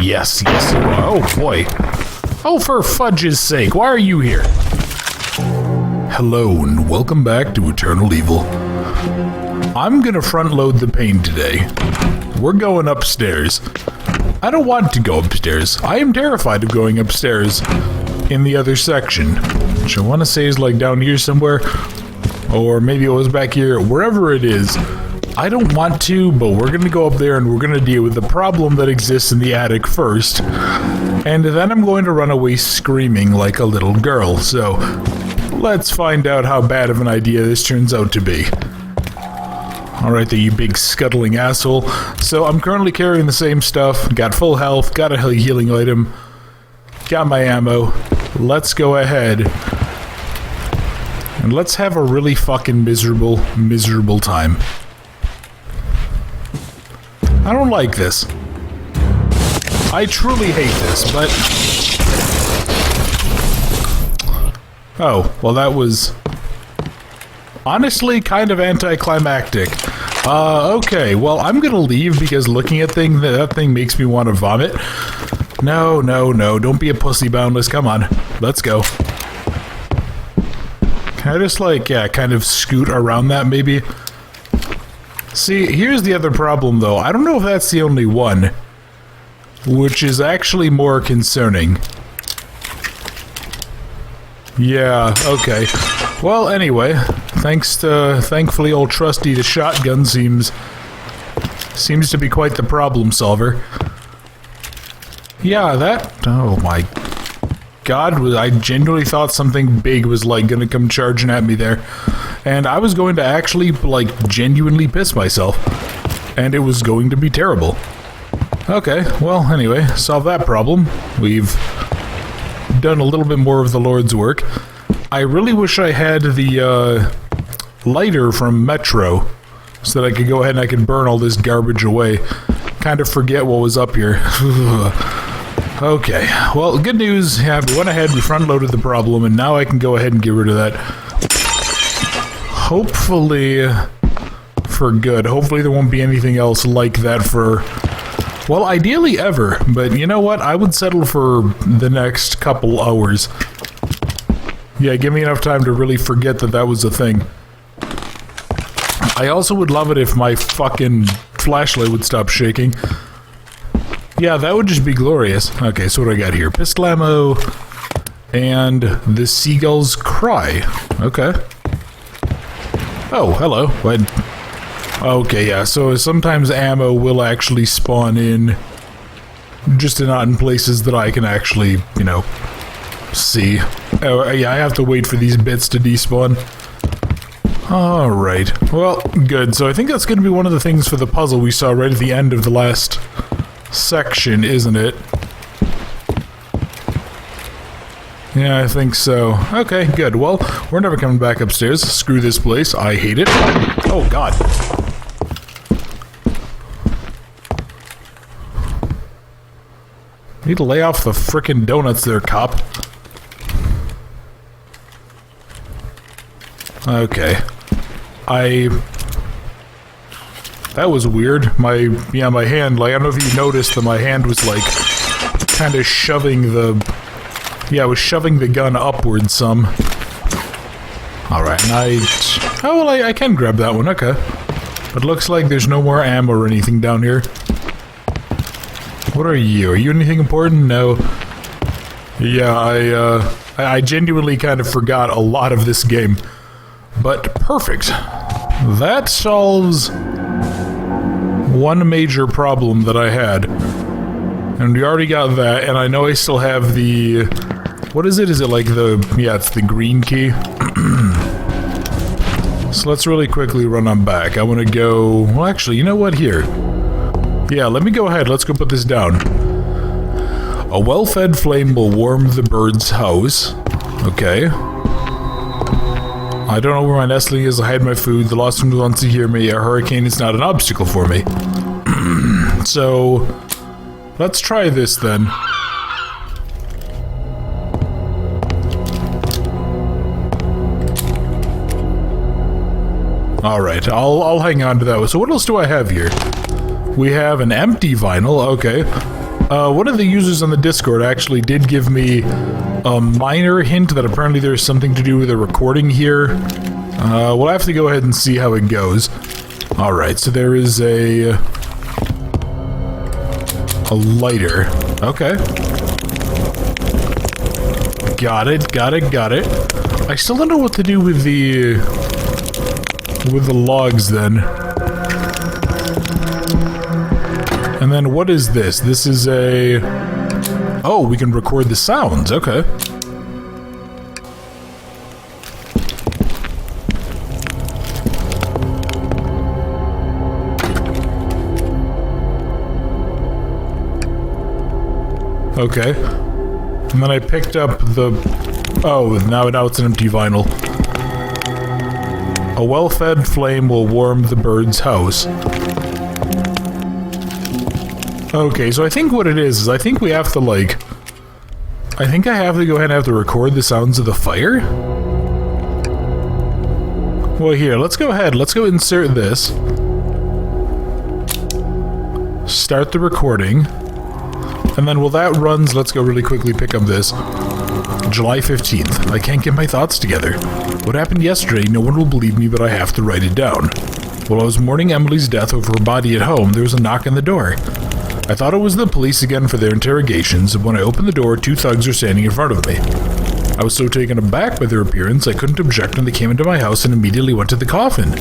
Yes, yes you are. Oh boy. Oh, for fudge's sake, why are you here? Hello and welcome back to Eternal Evil. I'm gonna front load the pain today. We're going upstairs. I don't want to go upstairs. I am terrified of going upstairs in the other section, which I want to say is like down here somewhere, or maybe it was back here, wherever it is. I don't want to, but we're going to go up there and we're going to deal with the problem that exists in the attic first, and then I'm going to run away screaming like a little girl, so let's find out how bad of an idea this turns out to be. Alright there, you big scuttling asshole. So I'm currently carrying the same stuff, got full health, got a healing item, got my ammo. Let's go ahead and let's have a really fucking miserable time. I don't like this. I truly hate this, but... Oh, well that was... honestly kind of anticlimactic. Okay, well I'm gonna leave because looking at that thing makes me want to vomit. No, don't be a pussy, Boundless, come on. Let's go. Can I just like, yeah, kind of scoot around that maybe? See, here's the other problem though. I don't know if that's the only one, which is actually more concerning. Yeah, okay. Well, anyway, thankfully old trusty the shotgun seems to be quite the problem solver. Yeah, oh my god, I genuinely thought something big was like gonna come charging at me there. And I was going to actually like genuinely piss myself. And it was going to be terrible. Okay, well anyway, solve that problem. We've done a little bit more of the Lord's work. I really wish I had the lighter from Metro so that I could go ahead and I could burn all this garbage away. Kind of forget what was up here. Okay, well, good news. Yeah, we went ahead, we front-loaded the problem, and now I can go ahead and get rid of that. Hopefully for good. Hopefully there won't be anything else like that for... well, ideally ever, but you know what? I would settle for the next couple hours. Yeah, give me enough time to really forget that that was a thing. I also would love it if my fucking flashlight would stop shaking. Yeah, that would just be glorious. Okay, so what do I got here? Pistol ammo and the seagull's cry. Okay. Oh, hello. What? Okay, yeah, so sometimes ammo will actually spawn in, just not in places that I can actually, you know, see. Oh, yeah, I have to wait for these bits to despawn. Alright, well, good. So I think that's going to be one of the things for the puzzle we saw right at the end of the last section, isn't it? Yeah, I think so. Okay, good. Well, we're never coming back upstairs. Screw this place. I hate it. Oh, God. Need to lay off the frickin' donuts there, cop. Okay. That was weird. My hand, like, I don't know if you noticed that my hand was, like, kind of shoving the... yeah, I was shoving the gun upwards some. Alright, and oh, well, I can grab that one, okay. But looks like there's no more ammo or anything down here. What are you? Are you anything important? No. Yeah, I genuinely kind of forgot a lot of this game. But perfect. That solves one major problem that I had. And we already got that, and I know I still have the... what is it? Is it like the... yeah, it's the green key. So let's really quickly run on back. I want to go... well, actually, you know what? Here. Yeah, let me go ahead. Let's go put this down. A well-fed flame will warm the bird's house. Okay. I don't know where my nestling is. I hide my food. The lost one wants to hear me. A hurricane is not an obstacle for me. So, let's try this then. Alright, I'll hang on to that. So what else do I have here? We have an empty vinyl, okay. One of the users on the Discord actually did give me a minor hint that apparently there's something to do with a recording here. We'll have to go ahead and see how it goes. Alright, so there is a lighter. Okay. Got it. I still don't know what to do with the logs then. And then what is this? This is a... Oh, we can record the sounds. Okay. Okay. And then I picked up the... Oh, now it's an empty vinyl. A well-fed flame will warm the bird's house. Okay, so I think what it is I think we have to, like... I think I have to go ahead and have to record the sounds of the fire? Well, here, let's go ahead. Let's go insert this. Start the recording. And then while that runs, let's go really quickly pick up this. July 15th. I can't get my thoughts together. What happened yesterday, no one will believe me, but I have to write it down. While I was mourning Emily's death over her body at home, there was a knock on the door. I thought it was the police again for their interrogations, and when I opened the door, 2 thugs were standing in front of me. I was so taken aback by their appearance, I couldn't object when they came into my house and immediately went to the coffin.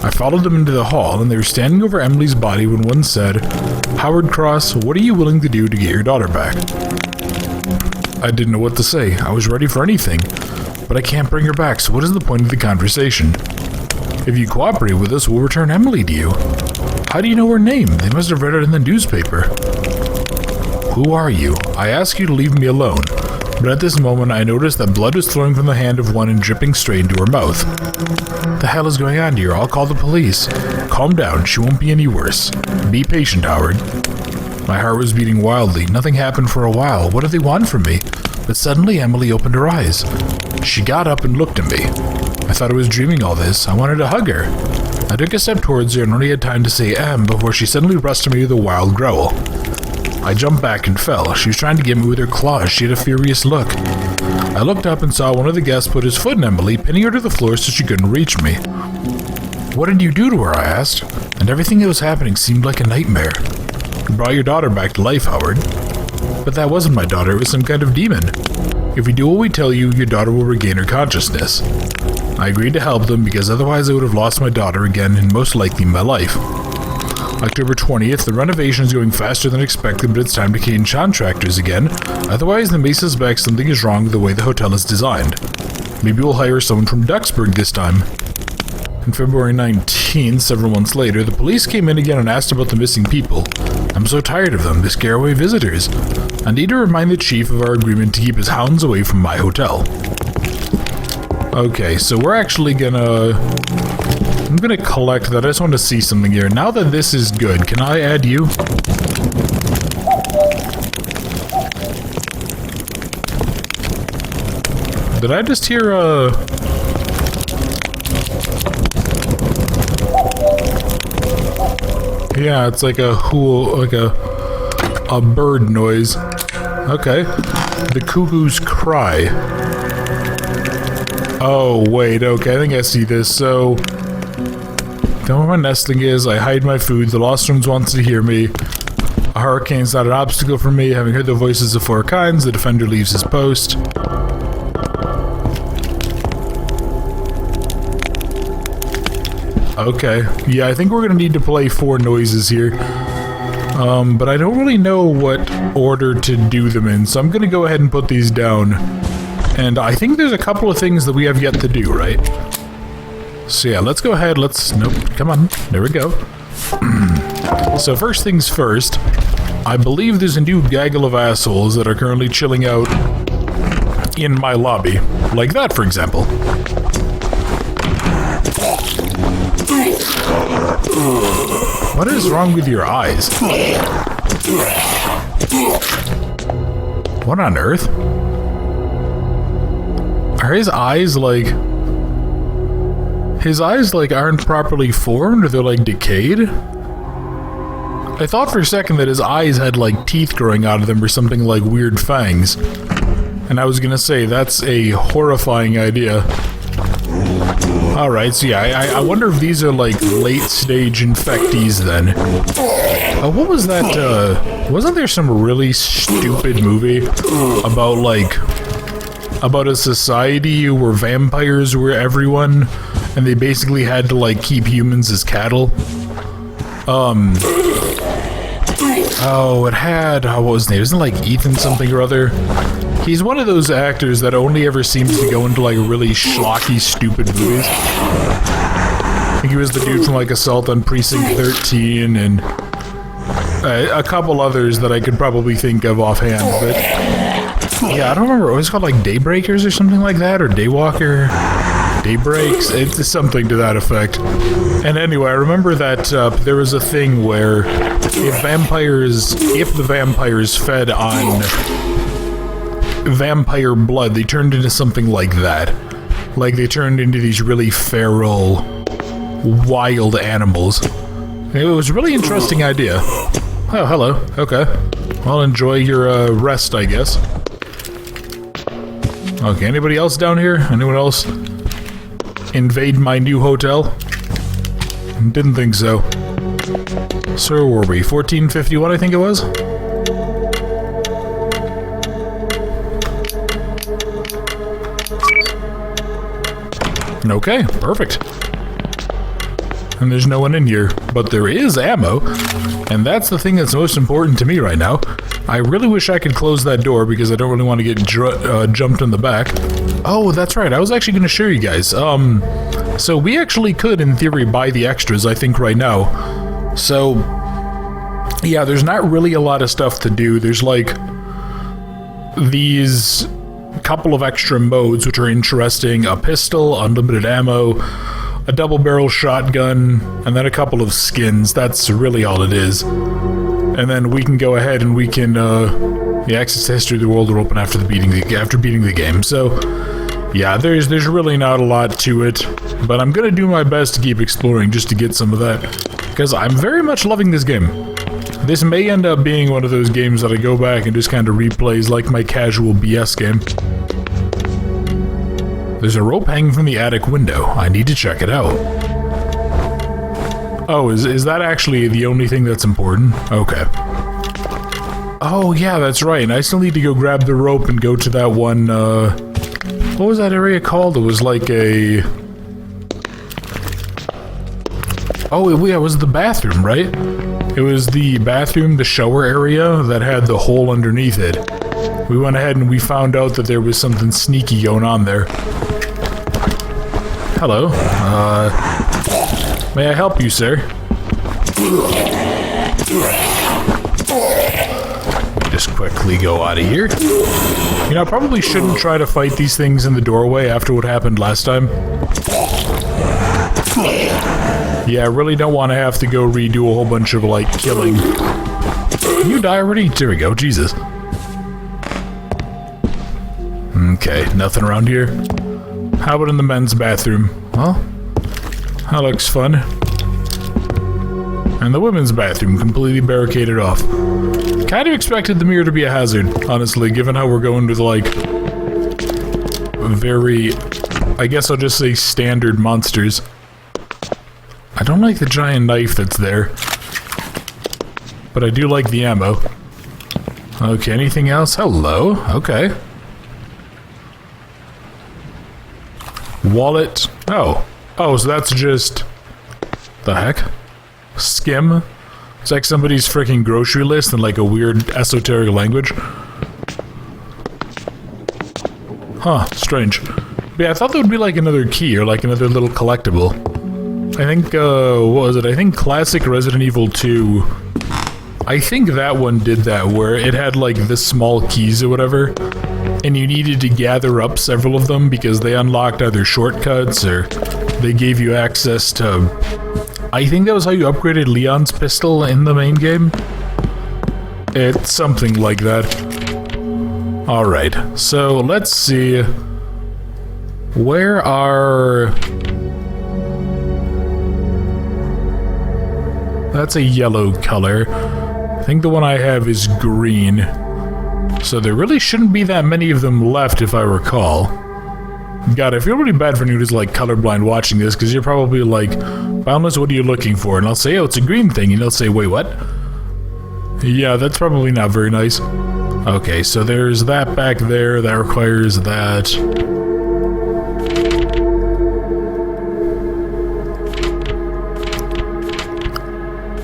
I followed them into the hall, and they were standing over Emily's body when one said, "Howard Cross, what are you willing to do to get your daughter back?" I didn't know what to say. I was ready for anything. But I can't bring her back, so what is the point of the conversation? If you cooperate with us, we'll return Emily to you. How do you know her name? They must have read it in the newspaper. Who are you? I ask you to leave me alone. But at this moment, I noticed that blood was flowing from the hand of one and dripping straight into her mouth. The hell is going on here? I'll call the police. Calm down. She won't be any worse. Be patient, Howard. My heart was beating wildly. Nothing happened for a while. What do they want from me? But suddenly Emily opened her eyes. She got up and looked at me. I thought I was dreaming all this. I wanted to hug her. I took a step towards her and only had time to say "Em" before she suddenly rushed at me with a wild growl. I jumped back and fell. She was trying to get me with her claws. She had a furious look. I looked up and saw one of the guests put his foot in Emily, pinning her to the floor so she couldn't reach me. What did you do to her? I asked. And everything that was happening seemed like a nightmare. You brought your daughter back to life, Howard. But that wasn't my daughter. It was some kind of demon. If we do what we tell you, your daughter will regain her consciousness. I agreed to help them because otherwise I would have lost my daughter again and most likely my life. October 20th, the renovation is going faster than expected, but it's time to change contractors again. Otherwise, they may suspect something is wrong with the way the hotel is designed. Maybe we'll hire someone from Duxburg this time. On February 19th, several months later, the police came in again and asked about the missing people. I'm so tired of them. They scare away visitors. I need to remind the chief of our agreement to keep his hounds away from my hotel. Okay, so we're actually I'm gonna collect that. I just want to see something here. Now that this is good, can I add you? Did I just hear Yeah, it's like a bird noise. Okay. The cuckoo's cry. Oh, wait, okay, I think I see this. So, don't know where my nesting is. I hide my food. The Lost Rooms wants to hear me. A hurricane's not an obstacle for me. Having heard the voices of 4 kinds, the defender leaves his post. Okay. Yeah, I think we're gonna need to play 4 noises here. But I don't really know what order to do them in, so I'm gonna go ahead and put these down. And I think there's a couple of things that we have yet to do, right? So yeah, let's go ahead, nope, come on, there we go. So first things first, I believe there's a new gaggle of assholes that are currently chilling out in my lobby. Like that, for example. What is wrong with your eyes? What on earth? Are his eyes like... His eyes, like, aren't properly formed, or they're, like, decayed? I thought for a second that his eyes had like teeth growing out of them or something like weird fangs. And I was gonna say, that's a horrifying idea. Alright, so yeah, I wonder if these are like late stage infectees then. What was that, wasn't there some really stupid movie about a society where vampires were everyone and they basically had to like keep humans as cattle? It had, what was his name? Isn't it like Ethan something or other? He's one of those actors that only ever seems to go into like really schlocky, stupid movies. I think he was the dude from like Assault on Precinct 13 and a couple others that I could probably think of offhand, but yeah, I don't remember. It was called like Daybreakers or something like that, or Daywalker, Daybreaks. It's something to that effect. And anyway, I remember that there was a thing where if the vampires fed on vampire blood, they turned into something like that. Like they turned into these really feral, wild animals. It was a really interesting idea. Oh, hello. Okay. Well, enjoy your rest, I guess. Okay, anybody else down here? Anyone else invade my new hotel? Didn't think so. So where were we? 1451, I think it was? Okay, perfect. And there's no one in here, but there is ammo, and that's the thing that's most important to me right now. I really wish I could close that door because I don't really want to get jumped in the back. Oh, that's right, I was actually going to show you guys. So we actually could, in theory, buy the extras, I think, right now. So, yeah, there's not really a lot of stuff to do. There's, like, these couple of extra modes which are interesting. A pistol, unlimited ammo, a double-barrel shotgun, and then a couple of skins. That's really all it is. And then we can go ahead and we can, the access to history of the world will open after beating the game. So, yeah, there's really not a lot to it, but I'm gonna do my best to keep exploring just to get some of that, because I'm very much loving this game. This may end up being one of those games that I go back and just kind of replays like my casual BS game. There's a rope hanging from the attic window. I need to check it out. Oh, is that actually the only thing that's important? Okay. Oh, yeah, that's right. And I still need to go grab the rope and go to that one, what was that area called? It was like a... Oh, yeah, it was the bathroom, right? It was the bathroom, the shower area that had the hole underneath it. We went ahead and we found out that there was something sneaky going on there. Hello. May I help you, sir? Just quickly go out of here. You know, I probably shouldn't try to fight these things in the doorway after what happened last time. Yeah, I really don't want to have to go redo a whole bunch of, like, killing. Can you die already? There we go, Jesus. Okay, nothing around here. How about in the men's bathroom? Well, that looks fun. And the women's bathroom, completely barricaded off. Kind of expected the mirror to be a hazard, honestly, given how we're going with, like, very, I guess I'll just say standard monsters. I don't like the giant knife that's there, but I do like the ammo. Okay, anything else? Hello, okay. Wallet. Oh, so that's just... the heck? Skim? It's like somebody's freaking grocery list in like a weird esoteric language. Huh, strange. But yeah, I thought there would be like another key or like another little collectible. I think, what was it? I think classic Resident Evil 2, I think that one did that, where it had like the small keys or whatever, and you needed to gather up several of them because they unlocked either shortcuts or they gave you access to... I think that was how you upgraded Leon's pistol in the main game. It's something like that. Alright, so let's see. Where are... That's a yellow color. think the one I have is green. So there really shouldn't be that many of them left if I recall. God, I feel really bad for anyone who's like colorblind watching this, because you're probably like, Boundless, what are you looking for? And I'll say, oh, it's a green thing. And they'll say, wait, what? Yeah, that's probably not very nice. Okay, so there's that back there. That requires that.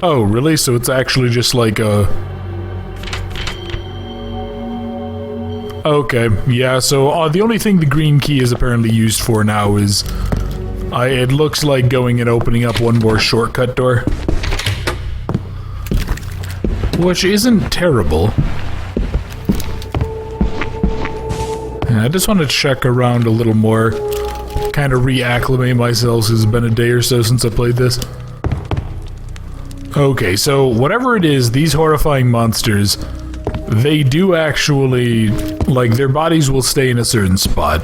Oh, really? So it's actually just like a... Okay, yeah, so the only thing the green key is apparently used for now is... it looks like going and opening up one more shortcut door. Which isn't terrible. Yeah, I just want to check around a little more. Kind of reacclimate myself, because it's been a day or so since I played this. Okay, so whatever it is, these horrifying monsters... They do actually, like, their bodies will stay in a certain spot.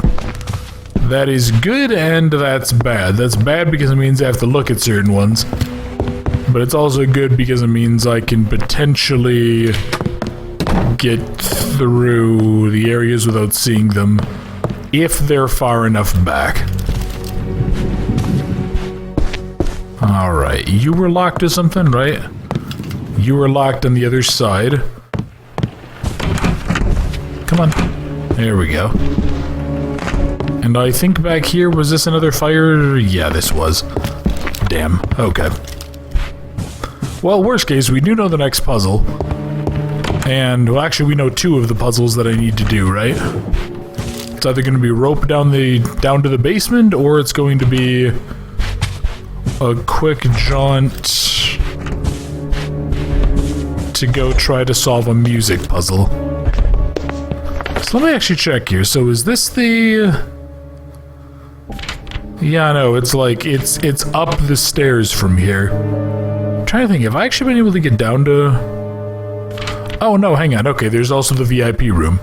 That is good and that's bad. That's bad because it means I have to look at certain ones. But it's also good because it means I can potentially get through the areas without seeing them if they're far enough back. Alright, you were locked to something, right? You were locked on the other side. Come on. There we go. And I think back here, was this another fire? Yeah, this was. Damn. Okay. Well, worst case, we do know the next puzzle. And, well, actually, we know two of the puzzles that I need to do, right? It's either going to be rope down to the basement, or it's going to be a quick jaunt to go try to solve a music puzzle. So let me actually check here. So is this the... Yeah, no, it's like, it's up the stairs from here. I'm trying to think, have I actually been able to get down to... Oh, no, hang on. Okay, there's also the VIP room.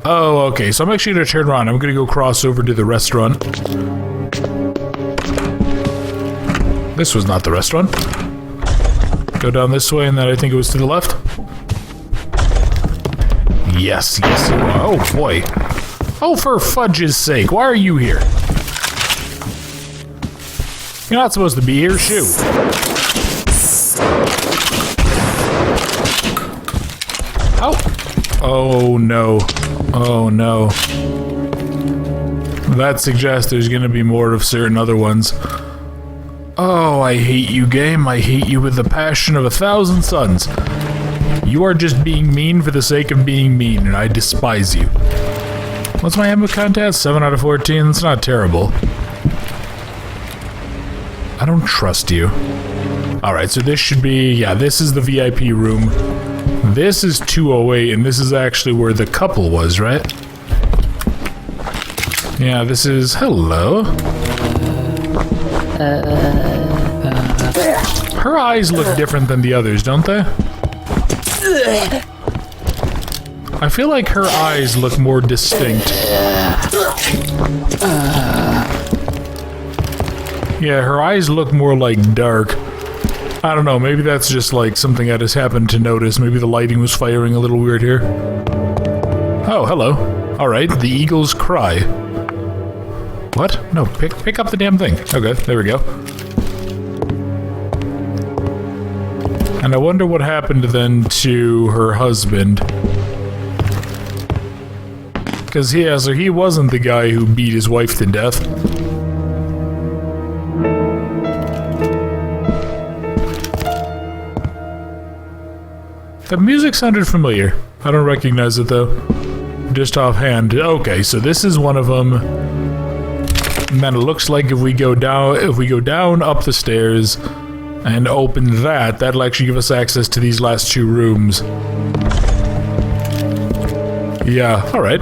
Oh, okay, so I'm actually going to turn around. I'm going to go cross over to the restaurant. This was not the restaurant. Go down this way, and then I think it was to the left. Yes, yes, you are. Oh, boy. Oh, for fudge's sake, why are you here? You're not supposed to be here, shoot. Oh. Oh, no. Oh, no. That suggests there's gonna be more of certain other ones. Oh, I hate you, game. I hate you with the passion of 1,000 suns. You are just being mean for the sake of being mean, and I despise you. What's my ammo contest? 7 out of 14? That's not terrible. I don't trust you. Alright, so this should be... Yeah, this is the VIP room. This is 208, and this is actually where the couple was, right? Yeah, this is... Hello. Her eyes look different than the others, don't they? I feel like her eyes look more distinct. Yeah, her eyes look more like dark. I don't know, maybe that's just like something I just happened to notice. Maybe the lighting was firing a little weird here. Oh, hello. Alright, the eagles cry. What? No, pick up the damn thing. Okay, there we go. And I wonder what happened then to her husband. Because he wasn't the guy who beat his wife to death. The music sounded familiar. I don't recognize it though. Just offhand. Okay, so this is one of them. And then it looks like if we go down up the stairs and open that, that'll actually give us access to these last two rooms. Yeah, alright.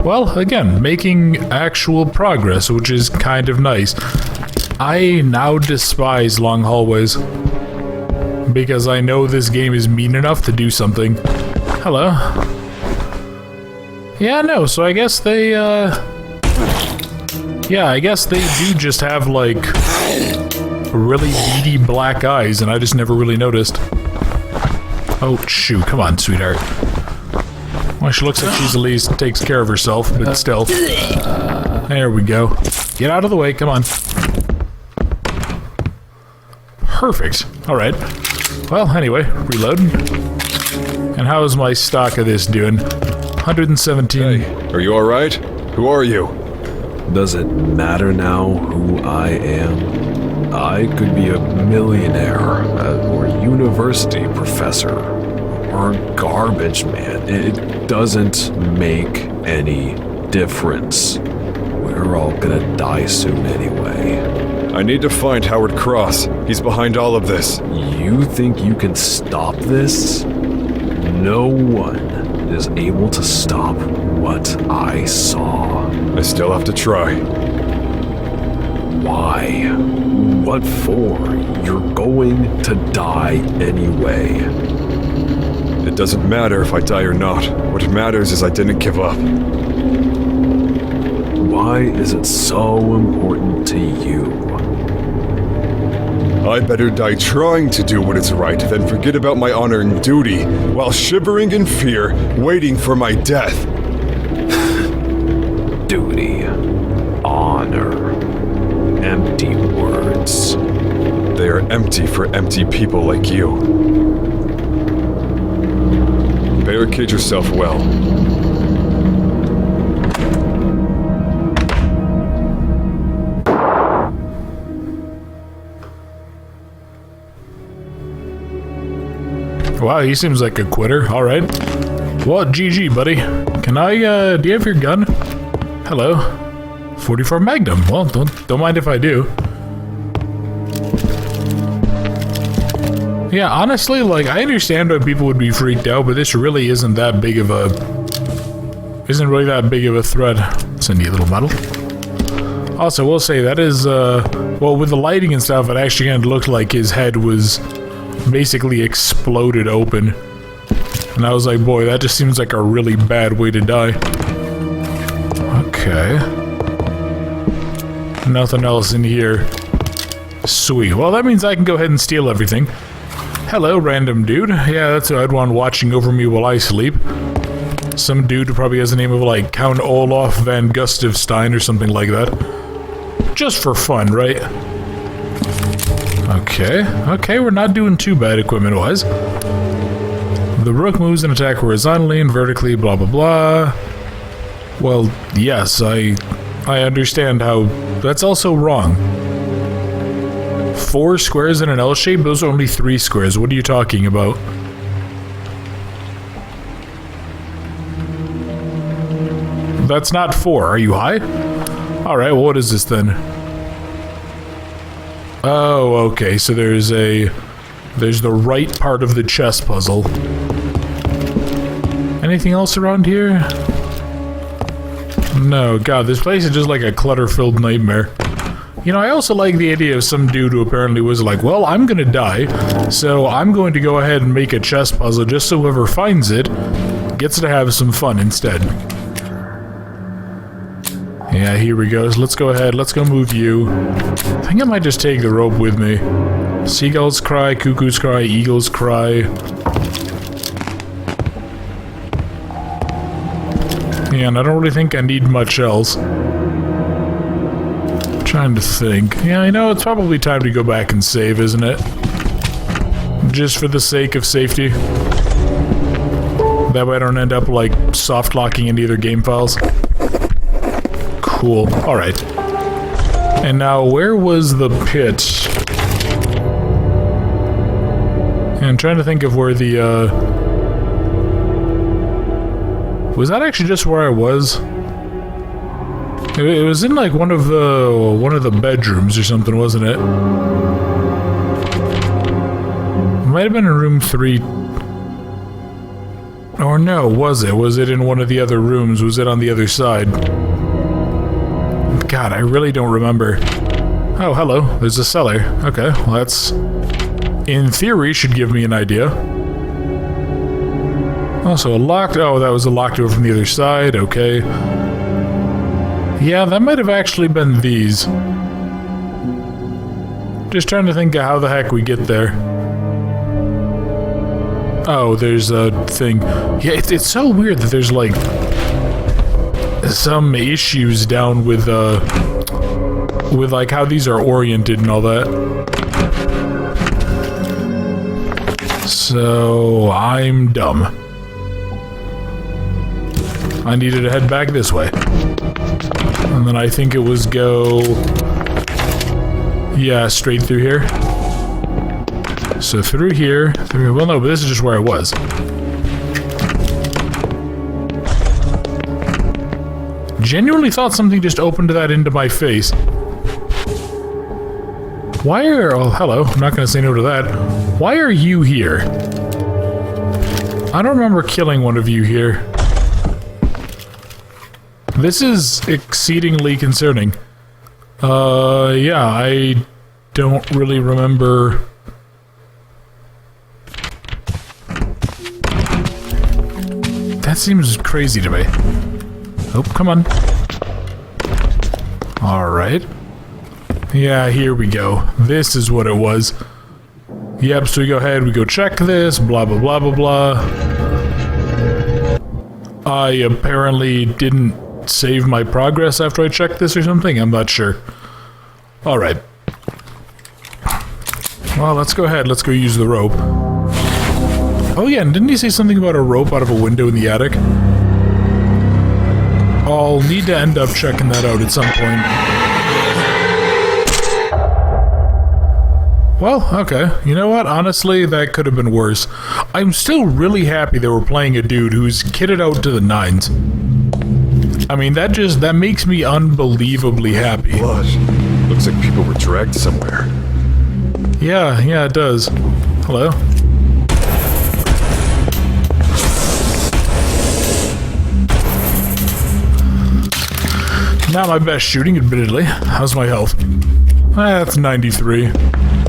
Well, again, making actual progress, which is kind of nice. I now despise long hallways. Because I know this game is mean enough to do something. Hello. Yeah, no, so I guess they, yeah, I guess they do just have, like, really beady black eyes, and I just never really noticed. Oh, shoot. Come on, sweetheart. Well, she looks like she's at least takes care of herself, but still. There we go. Get out of the way. Come on. Perfect. Alright. Well, anyway, reload. And how's my stock of this doing? 117. Hey, are you alright? Who are you? Does it matter now who I am? I could be a millionaire, or university professor, or garbage man. It doesn't make any difference. We're all gonna die soon anyway. I need to find Howard Cross. He's behind all of this. You think you can stop this? No one is able to stop what I saw. I still have to try. Why? What for? You're going to die anyway. It doesn't matter if I die or not. What matters is I didn't give up. Why is it so important to you? I better die trying to do what is right than forget about my honor and duty while shivering in fear, waiting for my death. Duty. Honor. Empty words. They are empty for empty people like you. Barricade yourself well. Wow, he seems like a quitter. Alright. Well, GG, buddy. Can I, do you have your gun? Hello. 44 Magnum. Well, don't mind if I do. Yeah, honestly, like, I understand why people would be freaked out, but this really isn't that big of a... Isn't really that big of a threat. It's a neat little medal. Also, we'll say that is, well, with the lighting and stuff, it actually kind of looked like his head was basically exploded open. And I was like, boy, that just seems like a really bad way to die. Okay. Nothing else in here. Sweet. Well, that means I can go ahead and steal everything. Hello, random dude. Yeah, that's who I'd want watching over me while I sleep. Some dude who probably has the name of, like, Count Olaf van Gustavstein or something like that. Just for fun, right? Okay, we're not doing too bad equipment-wise. The rook moves and attack horizontally and vertically, blah blah blah. Well, yes, I understand how... That's also wrong. 4 squares in an L shape? Those are only 3 squares. What are you talking about? That's not 4. Are you high? Alright, well, what is this then? Oh, okay, so there's the right part of the chess puzzle. Anything else around here? No, god, this place is just like a clutter-filled nightmare. You know, I also like the idea of some dude who apparently was like, well, I'm gonna die, so I'm going to go ahead and make a chess puzzle just so whoever finds it gets to have some fun instead. Yeah, here we go. So let's go ahead. Let's go move you. I think I might just take the rope with me. Seagulls cry, cuckoos cry, eagles cry. Yeah, and I don't really think I need much else. Trying to think. Yeah, I know it's probably time to go back and save, isn't it? Just for the sake of safety. That way I don't end up, like, soft-locking any other game files. Cool. Alright. And now, where was the pit? I'm trying to think of where the, Was that actually just where I was? It was in, like, one of the bedrooms or something, wasn't it? It might have been in room 3. Or no, was it? Was it in one of the other rooms? Was it on the other side? God, I really don't remember. Oh, hello. There's a cellar. Okay, well that's... in theory, should give me an idea. Also, a locked... Oh, that was a locked door from the other side. Okay. Yeah, that might have actually been these. Just trying to think of how the heck we get there. Oh, there's a thing. Yeah, it's so weird that there's like some issues down with like how these are oriented and all that. So I'm dumb. I needed to head back this way. And then I think it was go... Yeah, straight through here. So through here, well no, but this is just where I was. Genuinely thought something just opened that into my face. Why are... Oh, hello. I'm not going to say no to that. Why are you here? I don't remember killing one of you here. This is exceedingly concerning. Yeah, I don't really remember... That seems crazy to me. Oh, come on. Alright. Yeah, here we go. This is what it was. Yep, so we go ahead, we go check this, blah, blah, blah, blah, blah. I apparently didn't save my progress after I checked this or something? I'm not sure. Alright. Well, let's go ahead, let's go use the rope. Oh yeah, and didn't he say something about a rope out of a window in the attic? I'll need to end up checking that out at some point. Well, okay. You know what? Honestly, that could have been worse. I'm still really happy that we're playing a dude who's kitted out to the nines. I mean, that makes me unbelievably happy. Blood. Looks like people were dragged somewhere. Yeah, it does. Hello? Not my best shooting, admittedly. How's my health? That's 93.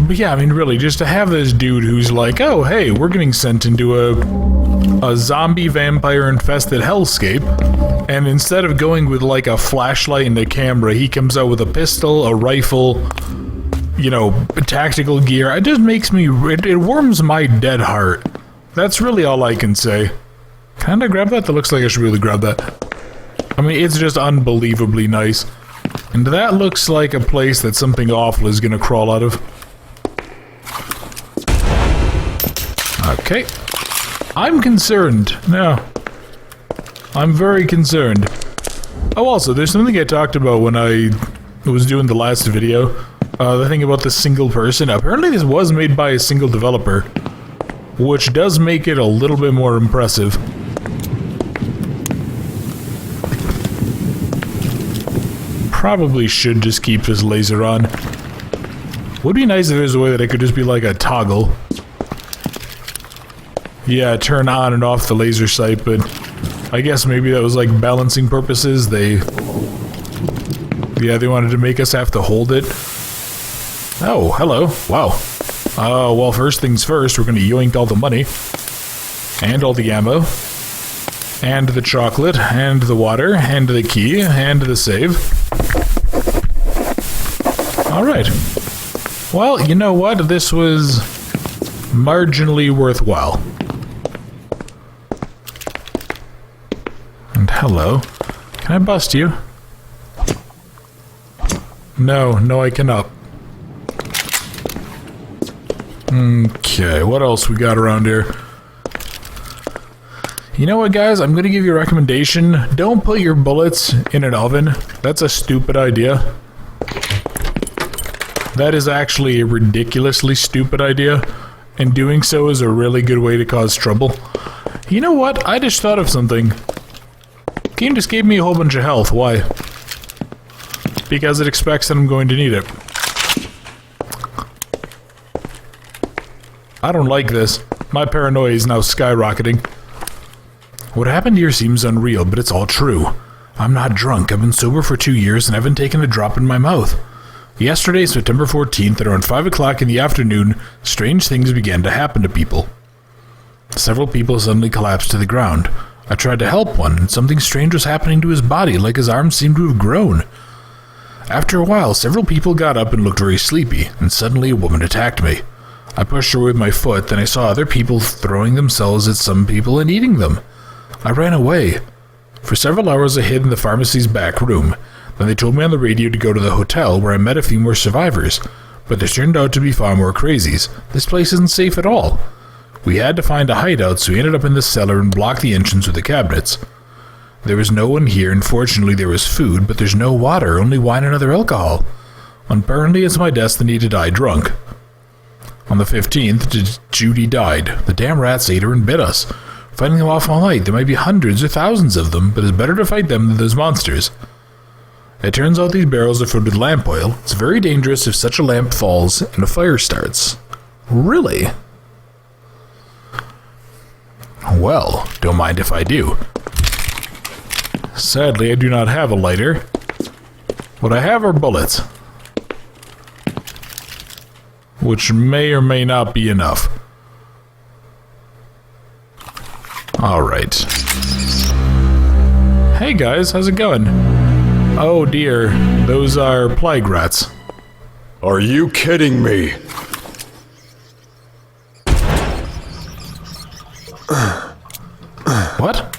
But yeah, I mean, really, just to have this dude who's like, oh, hey, we're getting sent into a zombie vampire infested hellscape, and instead of going with like a flashlight and a camera, he comes out with a pistol, a rifle, you know, tactical gear. It just makes me, it warms my dead heart. That's really all I can say. Can I grab that? That looks like I should really grab that. I mean, it's just unbelievably nice. And that looks like a place that something awful is gonna crawl out of. Okay. I'm concerned. No. I'm very concerned. Oh, also, there's something I talked about when I was doing the last video. The thing about the single person. Apparently this was made by a single developer, which does make it a little bit more impressive. Probably should just keep this laser on. Would be nice if there's a way that it could just be like a toggle. Yeah, turn on and off the laser sight, but I guess maybe that was like balancing purposes. They wanted to make us have to hold it. Oh, hello. Wow. Well, first things first, we're gonna yoink all the money. And all the ammo. And the chocolate, and the water, and the key, and the save. Alright. Well, you know what? This was marginally worthwhile. And hello. Can I bust you? No, I cannot. Okay, what else we got around here? You know what, guys? I'm gonna give you a recommendation. Don't put your bullets in an oven. That's a stupid idea. That is actually a ridiculously stupid idea, and doing so is a really good way to cause trouble. You know what? I just thought of something. Game just gave me a whole bunch of health. Why? Because it expects that I'm going to need it. I don't like this. My paranoia is now skyrocketing. What happened here seems unreal, but it's all true. I'm not drunk. I've been sober for 2 years and haven't taken a drop in my mouth. Yesterday, September 14th, at around 5 o'clock in the afternoon, strange things began to happen to people. Several people suddenly collapsed to the ground. I tried to help one, and something strange was happening to his body, like his arms seemed to have grown. After a while, several people got up and looked very sleepy, and suddenly a woman attacked me. I pushed her with my foot, then I saw other people throwing themselves at some people and eating them. I ran away. For several hours I hid in the pharmacy's back room. Then they told me on the radio to go to the hotel, where I met a few more survivors. But there turned out to be far more crazies. This place isn't safe at all. We had to find a hideout, so we ended up in the cellar and blocked the entrance with the cabinets. There was no one here, and fortunately there was food, but there's no water, only wine and other alcohol. Apparently it's my destiny to die drunk. On the 15th, Judy died. The damn rats ate her and bit us. Fighting them off all night, there might be hundreds or thousands of them, but it's better to fight them than those monsters. It turns out these barrels are filled with lamp oil. It's very dangerous if such a lamp falls and a fire starts. Really? Well, don't mind if I do. Sadly, I do not have a lighter. What I have are bullets, which may or may not be enough. Alright. Hey guys, how's it going? Oh dear, those are plague rats. Are you kidding me? What?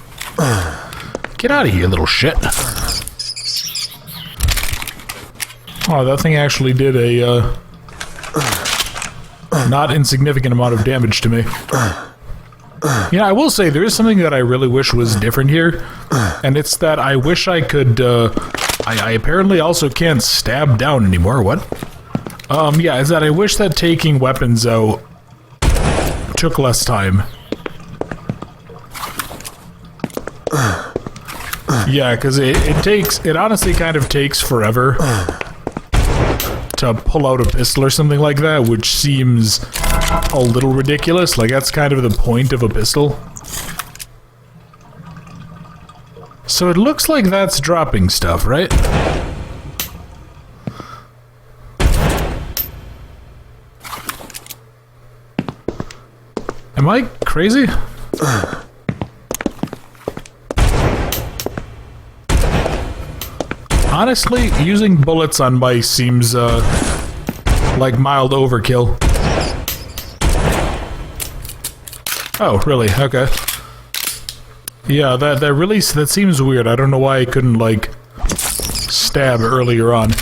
Get out of here, little shit. Oh, that thing actually did a, not insignificant amount of damage to me. Yeah, I will say, there is something that I really wish was different here, and it's that I wish I could, I apparently also can't stab down anymore. What? Yeah, is that I wish that taking weapons out took less time. Yeah, because it honestly kind of takes forever to pull out a pistol or something like that, which seems a little ridiculous. Like, that's kind of the point of a pistol. So it looks like that's dropping stuff, right? Am I crazy? Honestly, using bullets on mice seems, like mild overkill. Oh, really? Okay. Yeah, that seems weird. I don't know why I couldn't, like, stab earlier on.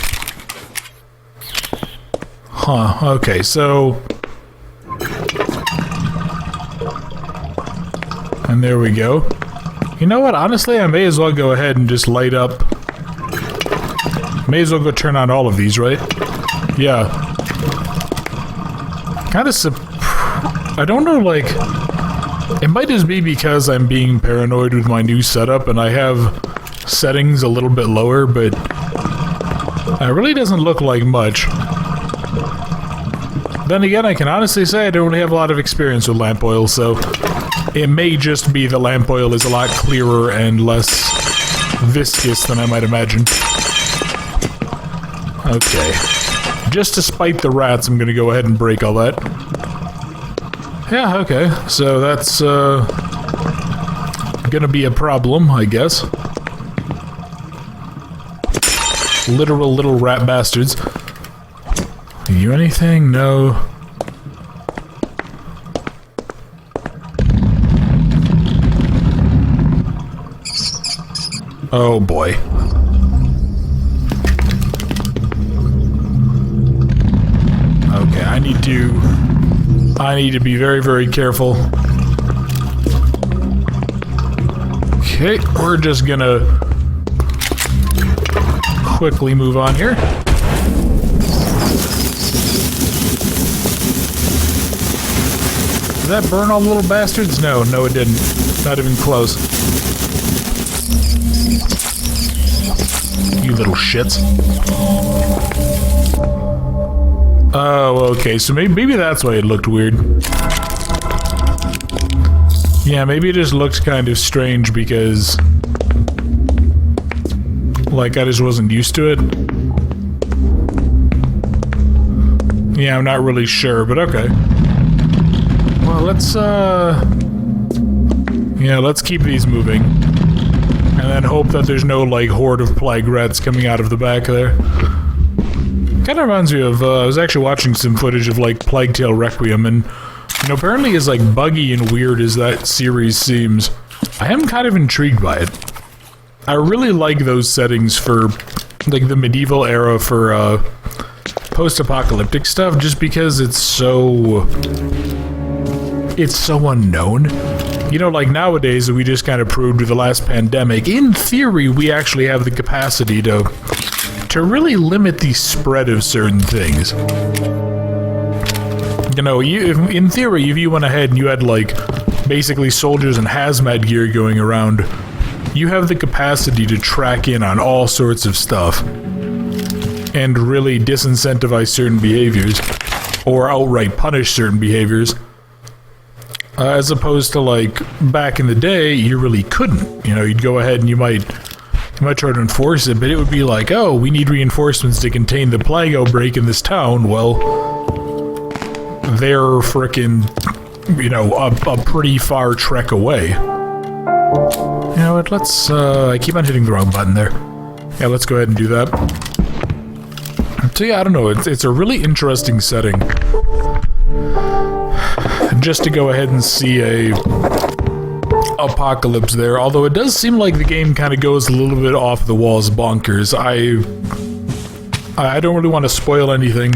Huh, okay, so... And there we go. You know what? Honestly, I may as well go ahead and just light up... May as well go turn on all of these, right? Yeah. Kind of I don't know, like... It might just be because I'm being paranoid with my new setup and I have settings a little bit lower, but... It really doesn't look like much. Then again, I can honestly say I don't really have a lot of experience with lamp oil, so... It may just be the lamp oil is a lot clearer and less viscous than I might imagine. Okay. Just to spite the rats, I'm gonna go ahead and break all that. Yeah, okay. So that's, gonna be a problem, I guess. Literal little rat bastards. Are you anything? No. Oh boy. Okay, I need to be very, very careful. Okay, we're just gonna quickly move on here. Did that burn all the little bastards? No, it didn't. Not even close. You little shits. Oh, okay, so maybe that's why it looked weird. Yeah, maybe it just looked kind of strange because... Like, I just wasn't used to it. Yeah, I'm not really sure, but okay. Well, let's, yeah, let's keep these moving. And then hope that there's no, like, horde of plague rats coming out of the back there. Kind of reminds me of, I was actually watching some footage of, like, Plague Tale Requiem, and, you know, apparently as, like, buggy and weird as that series seems, I am kind of intrigued by it. I really like those settings for, like, the medieval era for, post-apocalyptic stuff, just because it's so unknown. You know, like nowadays, we just kind of proved with the last pandemic, in theory, we actually have the capacity to really limit the spread of certain things. You know, in theory, if you went ahead and you had, like, basically soldiers in hazmat gear going around, you have the capacity to track in on all sorts of stuff and really disincentivize certain behaviors or outright punish certain behaviors. As opposed to, like, back in the day, you really couldn't. You know, you'd go ahead and you might try to enforce it, but it would be like, oh, we need reinforcements to contain the plague outbreak in this town. Well, they're frickin', you know, a pretty far trek away. You know what, let's, I keep on hitting the wrong button there. Yeah, let's go ahead and do that. So yeah, I don't know, it's a really interesting setting. Just to go ahead and see a apocalypse there, although it does seem like the game kind of goes a little bit off the walls bonkers. I don't really want to spoil anything,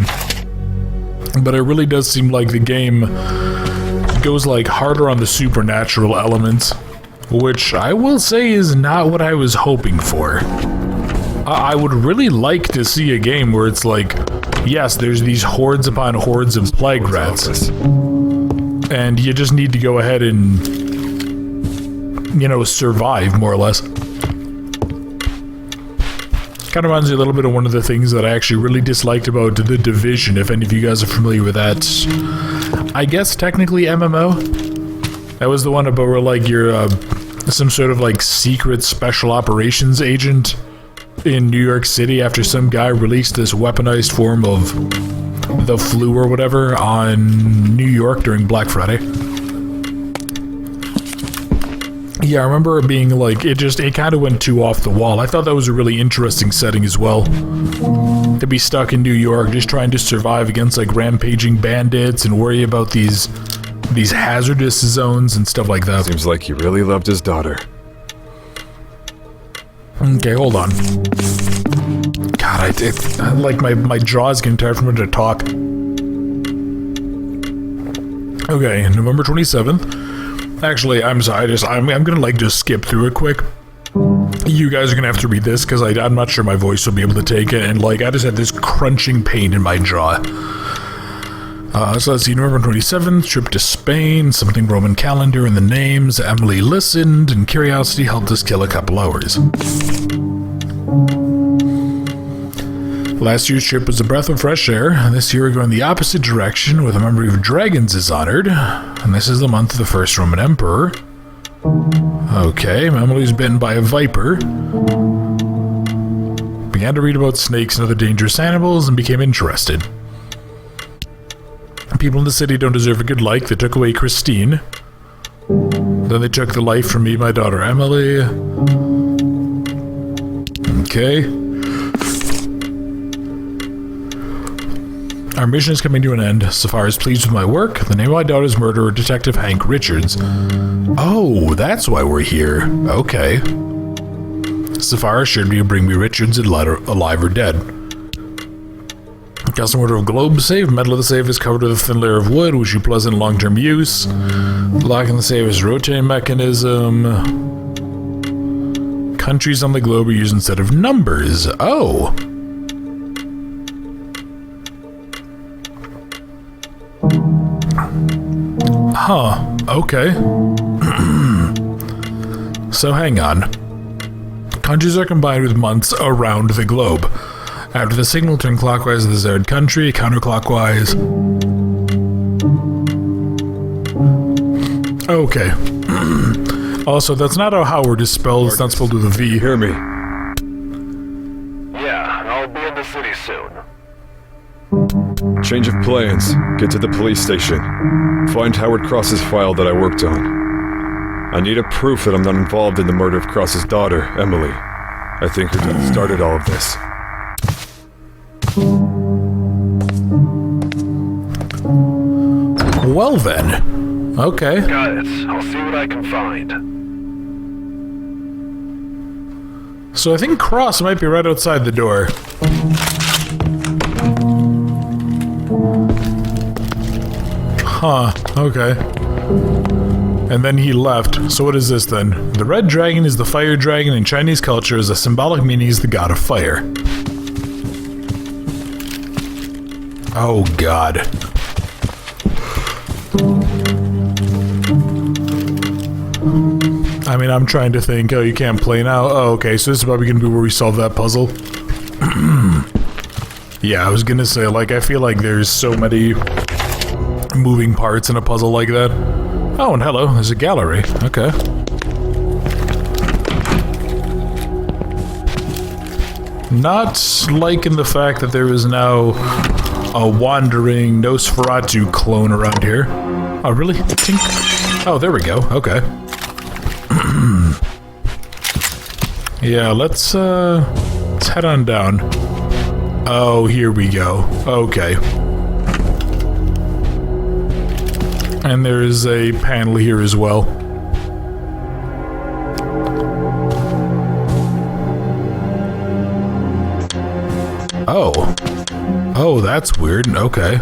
but it really does seem like the game goes like harder on the supernatural elements, which I will say is not what I was hoping for. I would really like to see a game where it's like, yes, there's these hordes upon hordes of plague rats, and you just need to go ahead and, you know, survive, more or less. Kind of reminds me a little bit of one of the things that I actually really disliked about The Division, if any of you guys are familiar with that. I guess technically MMO? That was the one about where, like, you're some sort of, like, secret special operations agent in New York City after some guy released this weaponized form of the flu or whatever on New York during Black Friday. Yeah, I remember it being like, it kind of went too off the wall. I thought that was a really interesting setting as well. To be stuck in New York, just trying to survive against like rampaging bandits and worry about these hazardous zones and stuff like that. Seems like he really loved his daughter. Okay, hold on. God, I like my jaw's getting tired from it to talk. Okay, November 27th. Actually, I'm sorry, I'm gonna like just skip through it quick. You guys are gonna have to read this because I'm not sure my voice will be able to take it, and like I just had this crunching pain in my jaw. So let's see, November 27th, trip to Spain, something Roman calendar in the names. Emily listened, and curiosity helped us kill a couple hours. Last year's trip was a breath of fresh air. This year we're going the opposite direction, where the memory of dragons is honored. And this is the month of the first Roman emperor. Okay, Emily's bitten by a viper. Began to read about snakes and other dangerous animals, and became interested. People in the city don't deserve a good like. They took away Christine. Then they took the life from me, my daughter Emily. Okay. Our mission is coming to an end. Safar is pleased with my work. The name of my daughter's murderer, Detective Hank Richards. Oh, that's why we're here. Okay. Safar assured me to bring me Richards alive or dead. Custom order of globe safe. Metal of the safe is covered with a thin layer of wood, which is pleasant long-term use. Lock in the safe is rotating mechanism. Countries on the globe are used instead of numbers. Oh. Huh. Okay. So hang on. Countries are combined with months around the globe. After the signal, turn clockwise to the desired country, counterclockwise. Okay. Also, that's not how Howard is spelled. It's not spelled with a V. Hear me. Yeah, I'll be in the city soon. Change of plans. Get to the police station. Find Howard Cross's file that I worked on. I need a proof that I'm not involved in the murder of Cross's daughter, Emily. I think her death started all of this. Well then. Okay. Got it. I'll see what I can find. So I think Cross might be right outside the door. Huh, okay. And then he left. So what is this then? The red dragon is the fire dragon in Chinese culture, as a symbolic meaning is the god of fire. Oh god. I mean, I'm trying to think. Oh, you can't play now? Oh, okay, so this is probably gonna be where we solve that puzzle. Yeah, I was gonna say, like, I feel like there's so many moving parts in a puzzle like that. Oh, and hello, there's a gallery. Okay. Not liking the fact that there is now a wandering Nosferatu clone around here. Oh, really? Tink. Oh, there we go. Okay. Yeah, let's head on down. Oh, here we go. Okay. And there's a panel here as well. Oh. Oh, that's weird. Okay.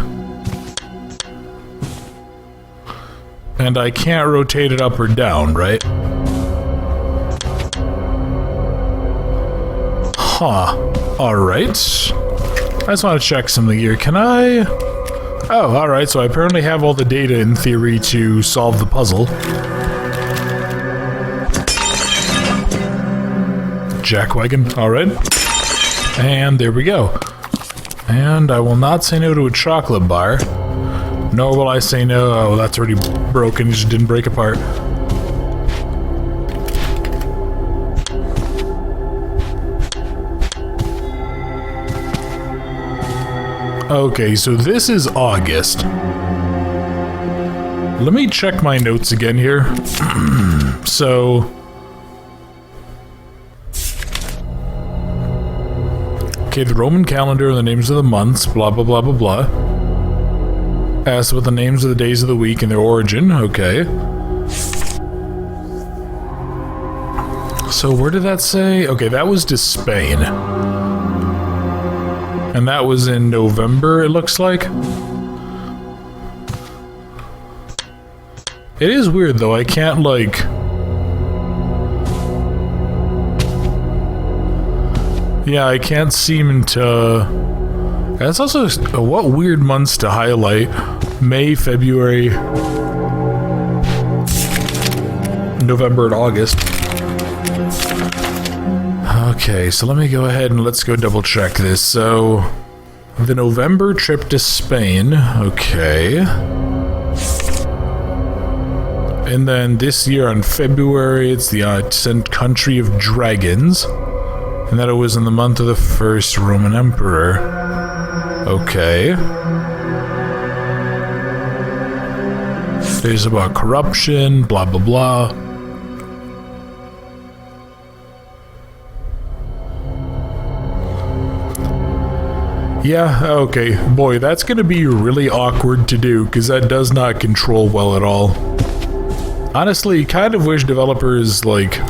And I can't rotate it up or down, right? Huh. Alright. I just want to check something here. Can I... Oh, alright, so I apparently have all the data in theory to solve the puzzle. Jackwagon, alright. And there we go. And I will not say no to a chocolate bar. Nor will I say no... Oh, that's already broken, it just didn't break apart. Okay, so this is August. Let me check my notes again here. So... Okay, the Roman calendar and the names of the months, blah blah blah blah blah. Asked about the names of the days of the week and their origin, okay. So where did that say? Okay, that was to Spain. And that was in November, it looks like. It is weird though, I can't like... Yeah, I can't seem to... That's also... What weird months to highlight. May, February... November and August. Okay, so let me go ahead and let's go double check this. So, the November trip to Spain, okay. And then this year on February, it's the country of dragons. And that it was in the month of the first Roman Emperor. Okay. There's about corruption, blah blah blah. Yeah, okay. Boy, that's gonna be really awkward to do, because that does not control well at all. Honestly, kind of wish developers, like,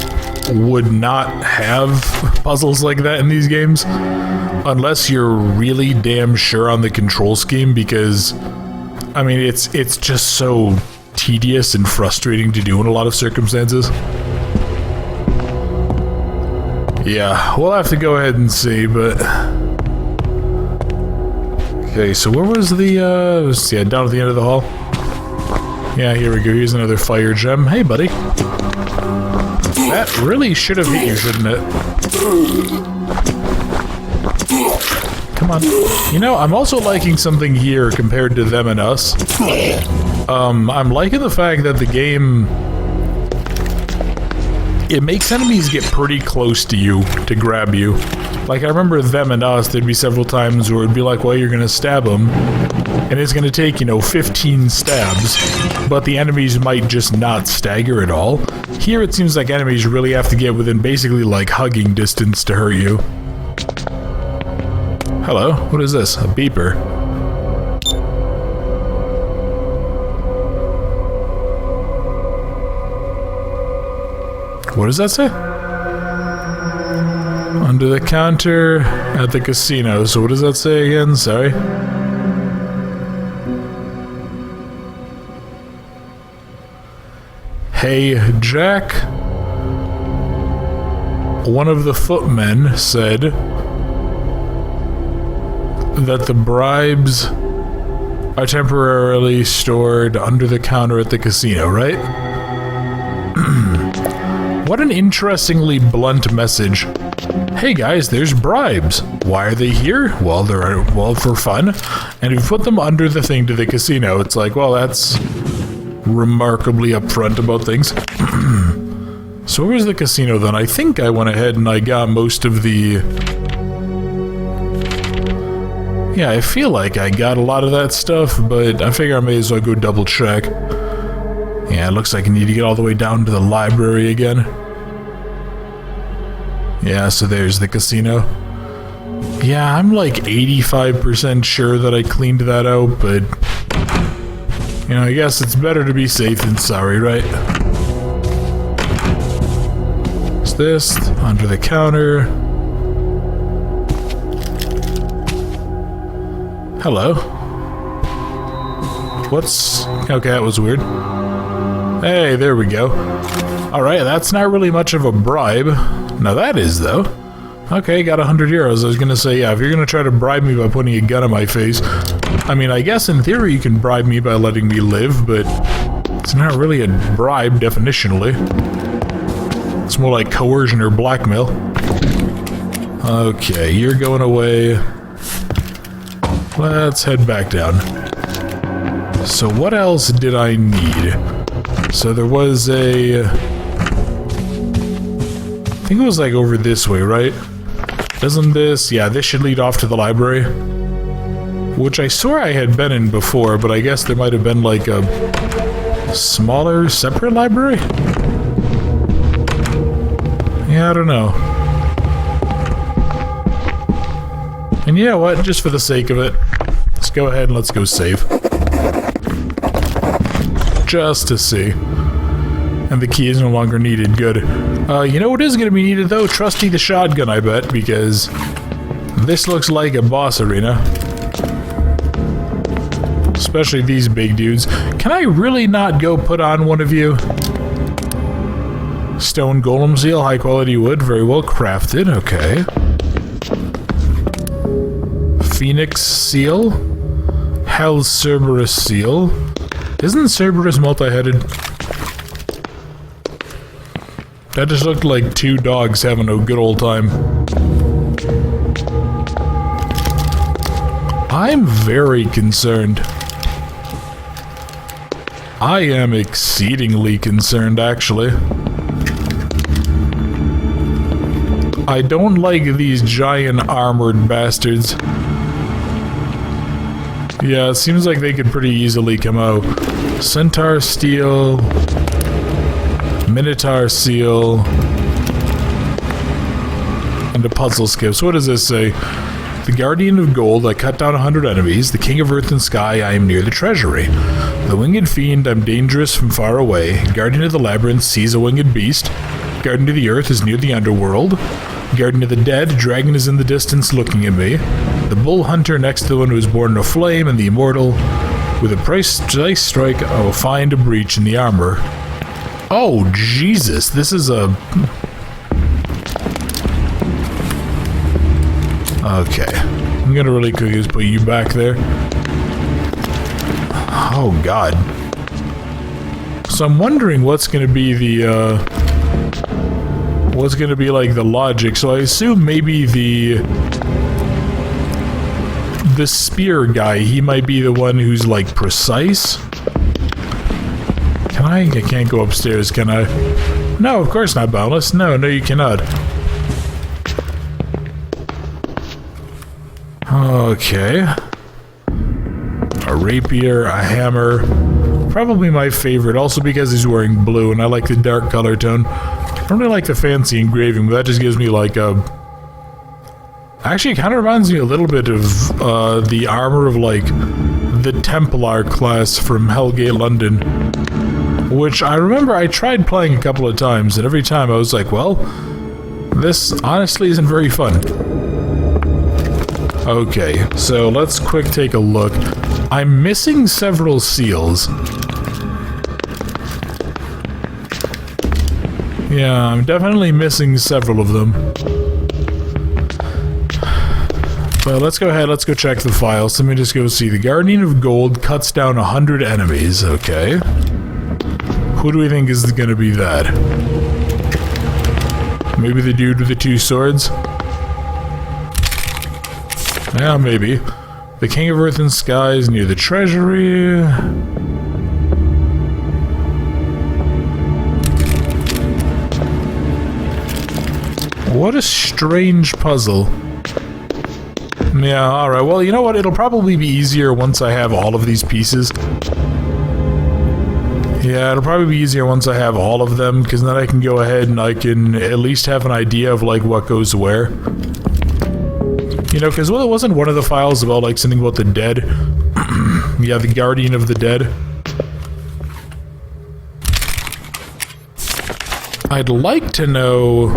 would not have puzzles like that in these games. Unless you're really damn sure on the control scheme, because, I mean, it's just so tedious and frustrating to do in a lot of circumstances. Yeah, we'll have to go ahead and see, but... Okay, so where was the, yeah, down at the end of the hall? Yeah, here we go. Here's another fire gem. Hey, buddy. That really should have hit you, shouldn't it? Come on. You know, I'm also liking something here compared to Them and Us. I'm liking the fact that the game... It makes enemies get pretty close to you to grab you. Like, I remember Them and Us, there'd be several times where it'd be like, well, you're gonna stab them, and it's gonna take, 15 stabs, but the enemies might just not stagger at all. Here it seems like enemies really have to get within basically, like, hugging distance to hurt you. Hello, what is this? A beeper. What does that say? Under the counter at the casino. So what does that say again? Sorry. Hey, Jack. One of the footmen said that the bribes are temporarily stored under the counter at the casino, right? What an interestingly blunt message. Hey guys, there's bribes. Why are they here? Well, they're for fun. And if you put them under the thing to the casino, it's like, well, that's remarkably upfront about things. So where's the casino then? I think I went ahead and I got most of the... Yeah, I feel like I got a lot of that stuff, but I figure I may as well go double check. Yeah, it looks like I need to get all the way down to the library again. Yeah, so there's the casino. Yeah, I'm like 85% sure that I cleaned that out, but... You know, I guess it's better to be safe than sorry, right? What's this? Under the counter. Hello. What's... Okay, that was weird. Hey, there we go. Alright, that's not really much of a bribe. Now that is, though. Okay, got 100 euros. I was gonna say, yeah, if you're gonna try to bribe me by putting a gun in my face... I mean, I guess in theory you can bribe me by letting me live, but... It's not really a bribe, definitionally. It's more like coercion or blackmail. Okay, you're going away. Let's head back down. So what else did I need? So there was a... I think it was like over this way, right? Doesn't this... Yeah, this should lead off to the library. Which I swore I had been in before, but I guess there might have been like a smaller, separate library? Yeah, I don't know. And you know what? Just for the sake of it, let's go ahead and let's go save. Just to see. And the key is no longer needed. Good. You know what is going to be needed, though? Trusty the shotgun, I bet, because this looks like a boss arena. Especially these big dudes. Can I really not go put on one of you? Stone golem seal, high quality wood, very well crafted. Okay. Phoenix seal. Hell Cerberus seal. Isn't Cerberus multi-headed? That just looked like two dogs having a good old time. I'm very concerned. I am exceedingly concerned, actually. I don't like these giant armored bastards. Yeah, it seems like they could pretty easily come out. Centaur steel... Minotaur seal, and a puzzle skip. So what does this say? The Guardian of Gold, I cut down 100 enemies. The King of Earth and Sky, I am near the treasury. The Winged Fiend, I'm dangerous from far away. Guardian of the Labyrinth sees a winged beast. Guardian of the Earth is near the underworld. Guardian of the Dead, dragon is in the distance looking at me. The Bull Hunter next to the one who was born in a flame, and the Immortal, with a precise strike, I will find a breach in the armor. Oh, Jesus, this is a... Okay. I'm gonna really quickly just put you back there. Oh, God. So I'm wondering what's gonna be the, what's gonna be, like, the logic. So I assume maybe the spear guy, he might be the one who's, like, precise? Can I can't go upstairs, can I? No, of course not, Boundless. No, you cannot. Okay. A rapier, a hammer. Probably my favorite, also because he's wearing blue, and I like the dark color tone. I don't really like the fancy engraving, but that just gives me like a... Actually, it kind of reminds me a little bit of the armor of, like, the Templar class from Hellgate, London. which I remember I tried playing a couple of times, and every time I was like, well, this honestly isn't very fun. Okay, so let's quick take a look. I'm missing several seals. Yeah, I'm definitely missing several of them. But let's go ahead, let's go check the files. Let me just go see. The Guardian of Gold cuts down 100 enemies. Okay. Who do we think is gonna be that? Maybe the dude with the 2 swords? Yeah, maybe. The King of Earth and Sky is near the treasury. What a strange puzzle. Yeah, alright. Well, you know what? It'll probably be easier once I have all of these pieces. Yeah, it'll probably be easier once I have all of them, because then I can go ahead and I can at least have an idea of, like, what goes where. You know, because, well, it wasn't one of the files about, like, something about the dead. Yeah, the Guardian of the Dead. I'd like to know...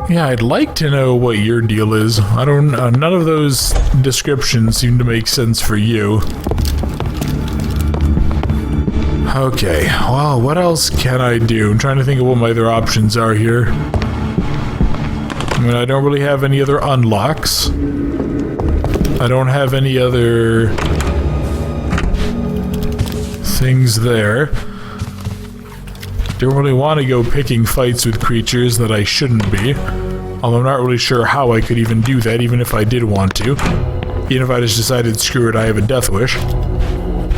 Yeah, I'd like to know what your deal is. I don't... none of those descriptions seem to make sense for you. Okay, well, what else can I do? I'm trying to think of what my other options are here. I mean, I don't really have any other unlocks. I don't have any other... things there. Don't really want to go picking fights with creatures that I shouldn't be. Although I'm not really sure how I could even do that, even if I did want to. Even if I just decided, screw it, I have a death wish.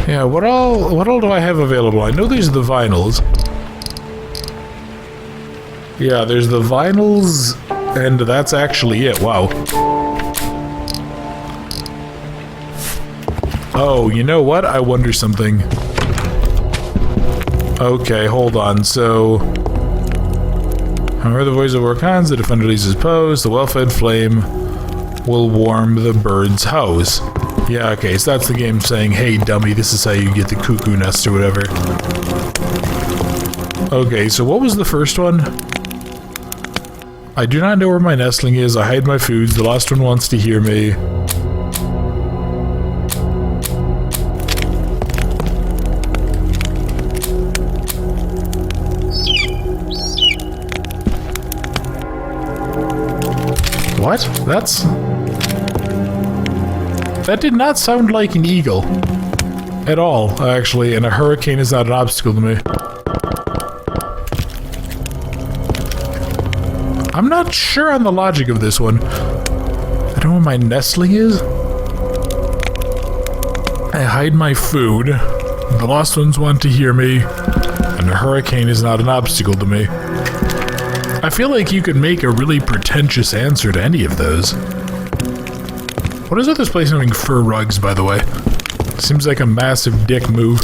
Yeah, what all do I have available? I know there's the vinyls. Yeah, there's the vinyls, and that's actually it. Wow. Oh, you know what? I wonder something. Okay, hold on. So, however the voice of Orkans, the defender leaves his post, the well-fed flame will warm the bird's house. Yeah, okay, so that's the game saying, hey dummy, this is how you get the cuckoo nest or whatever. Okay, so what was the first one? I do not know where my nestling is, I hide my foods, the last one wants to hear me. What? That did not sound like an eagle. At all, actually, and a hurricane is not an obstacle to me. I'm not sure on the logic of this one. I don't know where my nestling is. I hide my food. The lost ones want to hear me. And a hurricane is not an obstacle to me. I feel like you could make a really pretentious answer to any of those. What is with this place having fur rugs, by the way? Seems like a massive dick move.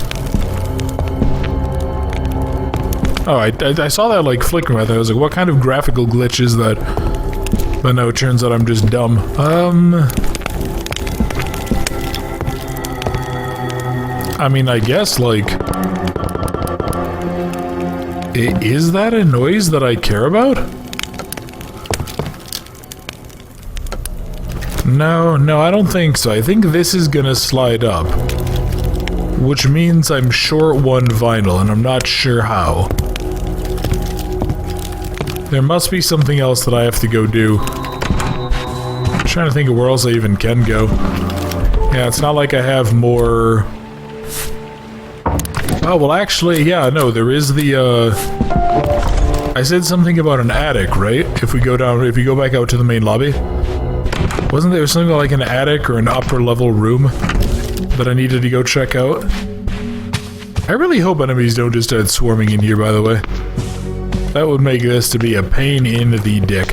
Oh, I saw that, like, flickering right there. I was like, what kind of graphical glitch is that? But no, it turns out I'm just dumb. I mean, I guess, like... Is that a noise that I care about? No, I don't think so. I think this is gonna slide up. Which means I'm short one vinyl, and I'm not sure how. There must be something else that I have to go do. I'm trying to think of where else I even can go. Yeah, it's not like I have more... Oh, well actually, yeah, no, there is the, I said something about an attic, right? If we go back out to the main lobby. Wasn't there something like an attic or an upper level room that I needed to go check out? I really hope enemies don't just start swarming in here, by the way. That would make this to be a pain in the dick.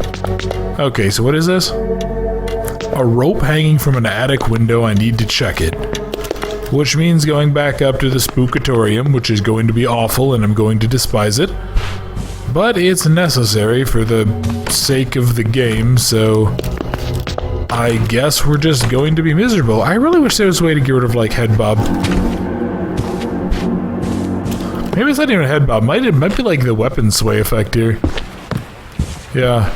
Okay, so what is this? A rope hanging from an attic window, I need to check it. Which means going back up to the spookatorium, which is going to be awful and I'm going to despise it. But it's necessary for the sake of the game, so... I guess we're just going to be miserable. I really wish there was a way to get rid of, like, head bob. Maybe it's not even a head bob. It might be like the weapon sway effect here. Yeah.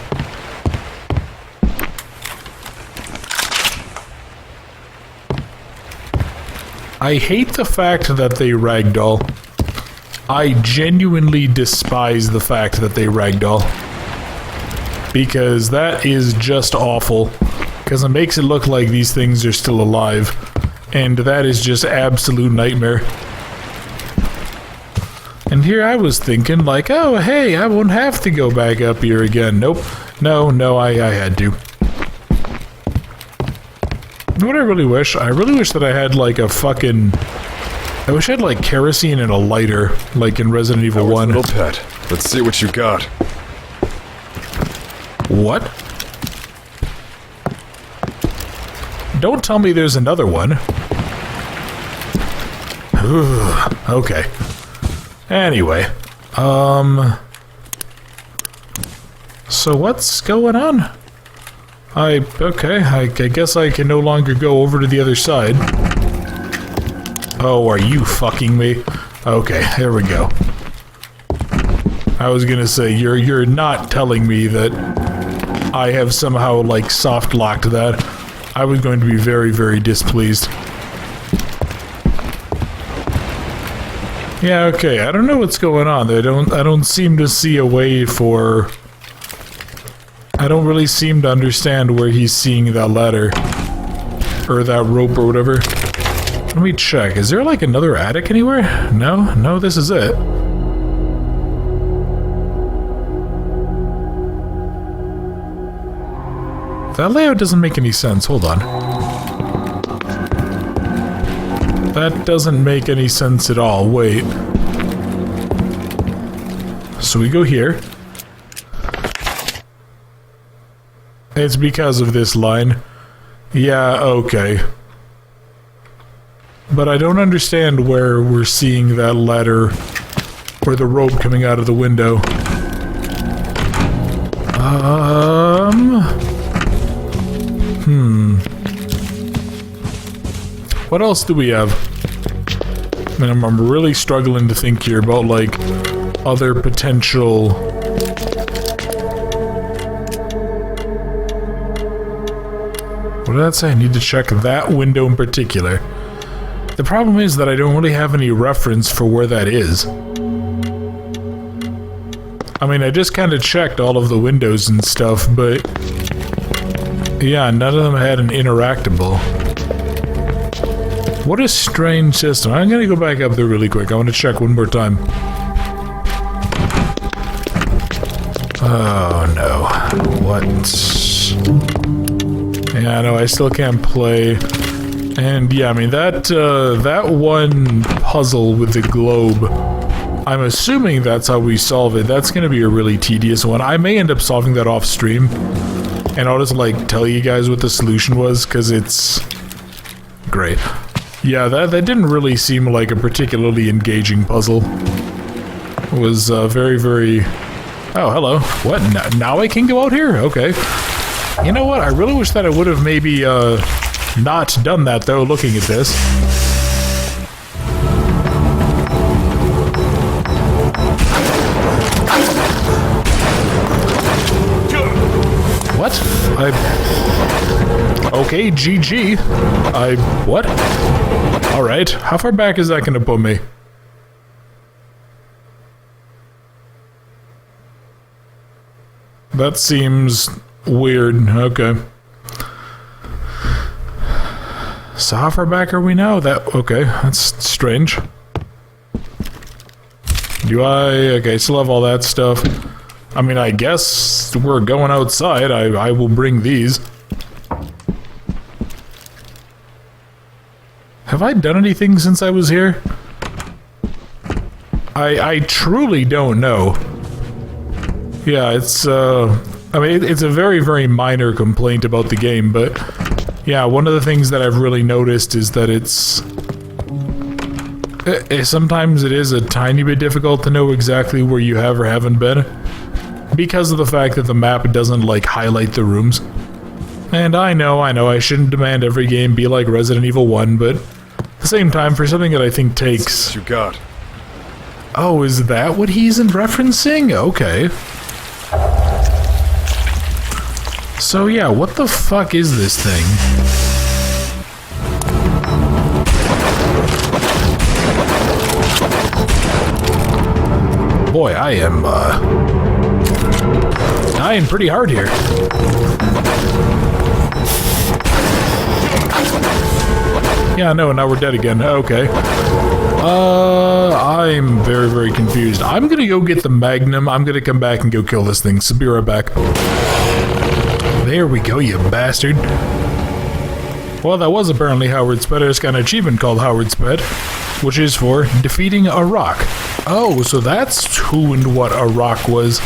I hate the fact that they ragdoll. I genuinely despise the fact that they ragdoll. Because that is just awful. Because it makes it look like these things are still alive. And that is just absolute nightmare. And here I was thinking like, oh hey, I won't have to go back up here again. Nope. No, I had to. What I really wish that I had like a fucking... I wish I had like kerosene and a lighter, like in Resident Evil 1. Little pet. Let's see what you got. What? Don't tell me there's another one. Okay. Anyway. So what's going on? Okay, I guess I can no longer go over to the other side. Oh, are you fucking me? Okay, there we go. I was gonna say, you're not telling me that I have somehow, like, soft-locked that. I was going to be very, very displeased. Yeah, okay, I don't know what's going on. I don't seem to see a way for... I don't really seem to understand where he's seeing that ladder. Or that rope or whatever. Let me check. Is there like another attic anywhere? No? No, this is it. That layout doesn't make any sense. Hold on. That doesn't make any sense at all. Wait. So we go here. It's because of this line. Yeah, okay. But I don't understand where we're seeing that ladder or the rope coming out of the window. What else do we have? I mean, I'm really struggling to think here about, like, other potential... What did that say? I need to check that window in particular. The problem is that I don't really have any reference for where that is. I mean, I just kind of checked all of the windows and stuff, but... yeah, none of them had an interactable. What a strange system. I'm gonna go back up there really quick. I want to check one more time. Oh, no. What? Yeah, no, I still can't play. And yeah, I mean, that one puzzle with the globe, I'm assuming that's how we solve it. That's gonna be a really tedious one. I may end up solving that off stream, and I'll just, like, tell you guys what the solution was, because it's great. Yeah, that didn't really seem like a particularly engaging puzzle. It was very, very... Oh, hello. What? Now I can go out here? Okay. You know what? I really wish that I would have maybe not done that, though, looking at this. What? Okay, GG. What? Alright, how far back is that gonna put me? That seems weird. Okay. So how far back are we now? Okay, that's strange. Okay, still have all that stuff. I mean, I guess we're going outside. I will bring these. Have I done anything since I was here? I truly don't know. Yeah, it's, I mean, it's a very, very minor complaint about the game, but yeah, one of the things that I've really noticed is that sometimes it is a tiny bit difficult to know exactly where you have or haven't been, because of the fact that the map doesn't, like, highlight the rooms. And I know, I shouldn't demand every game be like Resident Evil 1, but at the same time, for something that I think takes... What you got? Oh, is that what he's referencing? Okay. So yeah, what the fuck is this thing? Boy, I am, dying pretty hard here. Yeah, no, now we're dead again. Okay. I'm very, very confused. I'm gonna go get the Magnum. I'm gonna come back and go kill this thing. So be right back. There we go, you bastard. Well, that was apparently Howard's Pet. I just got an achievement called Howard's Pet, which is for defeating a rock. Oh, so that's who and what a rock was.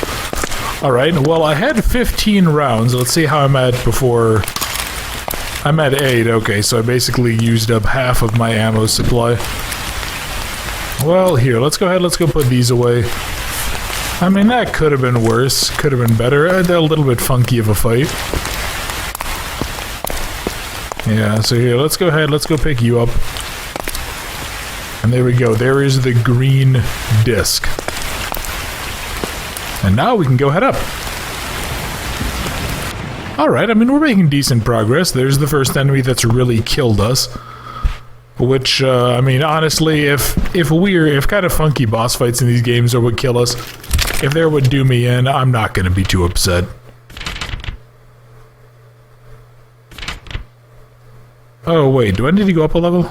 Alright, well, I had 15 rounds. Let's see how I'm at before... I'm at 8, okay, so I basically used up half of my ammo supply. Well, here, let's go ahead, let's go put these away. I mean, that could have been worse, could have been better. A little bit funky of a fight. Yeah, so here, let's go ahead, let's go pick you up. And there we go, there is the green disc. And now we can go head up. Alright, I mean, we're making decent progress. There's the first enemy that's really killed us. Which, I mean, honestly, if kind of funky boss fights in these games are what kill us, if they're what do me in, I'm not gonna be too upset. Oh, wait, do I need to go up a level?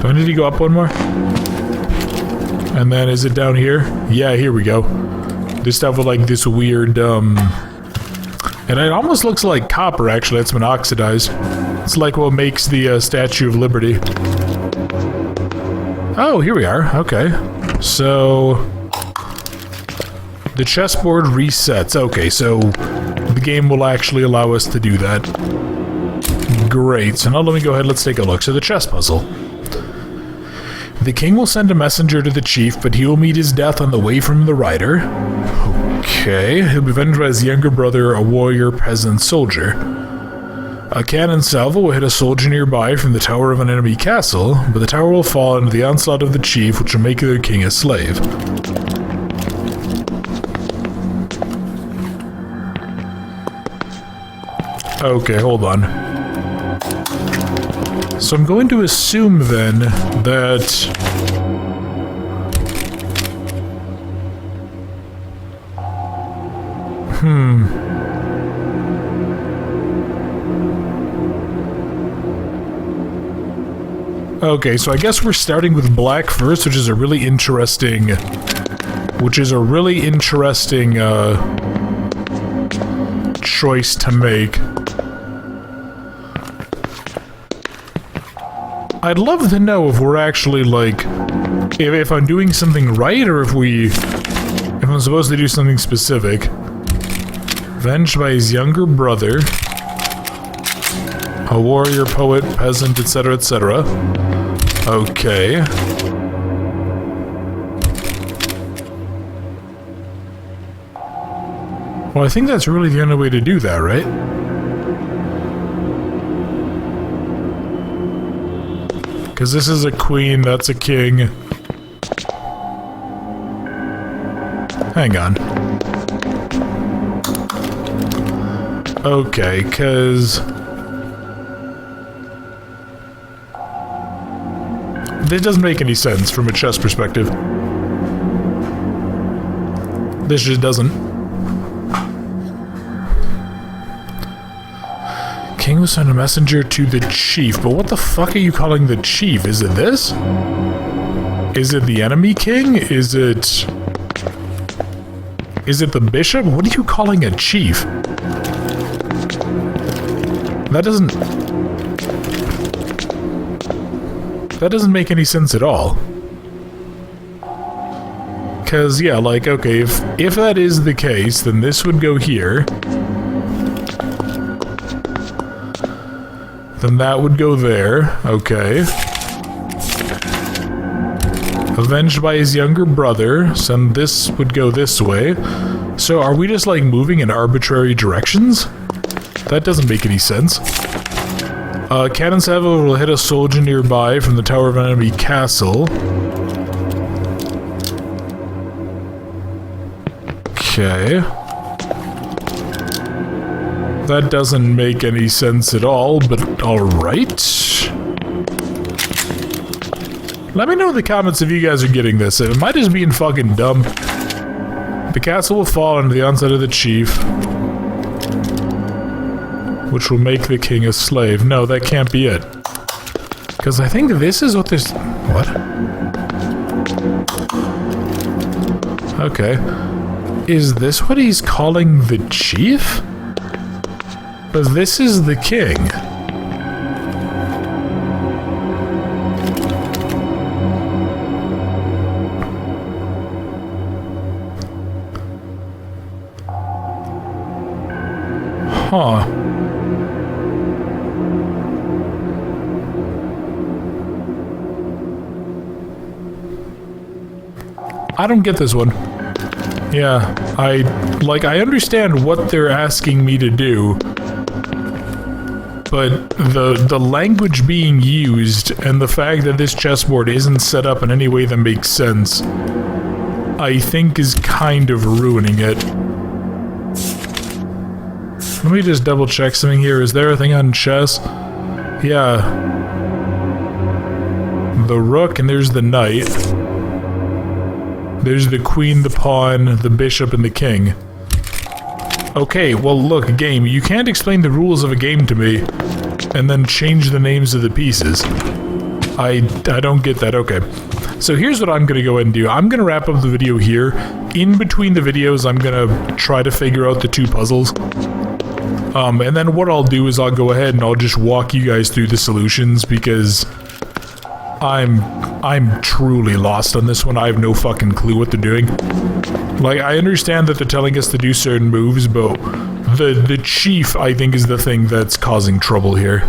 Do I need to go up one more? And then is it down here? Yeah, here we go. This stuff with like this weird, and it almost looks like copper, actually. It's been oxidized. It's like what makes the Statue of Liberty. Oh, here we are. Okay. So... the chessboard resets. Okay, so the game will actually allow us to do that. Great. So now let me go ahead, let's take a look. So the chess puzzle. The king will send a messenger to the chief, but he will meet his death on the way from the rider. Okay. He'll be avenged by his younger brother, a warrior, peasant, soldier. A cannon salvo will hit a soldier nearby from the tower of an enemy castle, but the tower will fall under the onslaught of the chief, which will make the king a slave. Okay, hold on. So I'm going to assume then that... Okay, so I guess we're starting with black first, which is a really interesting... choice to make. I'd love to know if we're actually, like, if I'm doing something right, or if I'm supposed to do something specific. Avenged by his younger brother. A warrior, poet, peasant, etc., etc. Okay. Well, I think that's really the only way to do that, right? Because this is a queen, that's a king. Hang on. Okay, because... this doesn't make any sense from a chess perspective. This just doesn't. King will send a messenger to the chief, but what the fuck are you calling the chief? Is it this? Is it the enemy king? Is it the bishop? What are you calling a chief? That doesn't make any sense at all. Cause yeah, like, okay, if that is the case, then this would go here. Then that would go there. Okay. Avenged by his younger brother, so this would go this way. So are we just like moving in arbitrary directions? That doesn't make any sense. Cannon salvo will hit a soldier nearby from the tower of an enemy castle. Okay. That doesn't make any sense at all, but alright. Let me know in the comments if you guys are getting this. Am I just being fucking dumb? The castle will fall under the onset of the chief, which will make the king a slave. No, that can't be it. Because I think this is what this... What? Okay. Is this what he's calling the chief? But this is the king. Huh. I don't get this one. Yeah, I understand what they're asking me to do, but the language being used and the fact that this chessboard isn't set up in any way that makes sense, I think is kind of ruining it. Let me just double check something here. Is there a thing on chess? Yeah. The rook, and there's the knight. There's the queen, the pawn, the bishop, and the king. Okay, well look, game, you can't explain the rules of a game to me and then change the names of the pieces. I don't get that. Okay. So here's what I'm gonna go ahead and do. I'm gonna wrap up the video here. In between the videos, I'm gonna try to figure out the two puzzles. And then what I'll do is I'll go ahead and I'll just walk you guys through the solutions, because I'm truly lost on this one. I have no fucking clue what they're doing. Like, I understand that they're telling us to do certain moves, but the chief, I think, is the thing that's causing trouble here.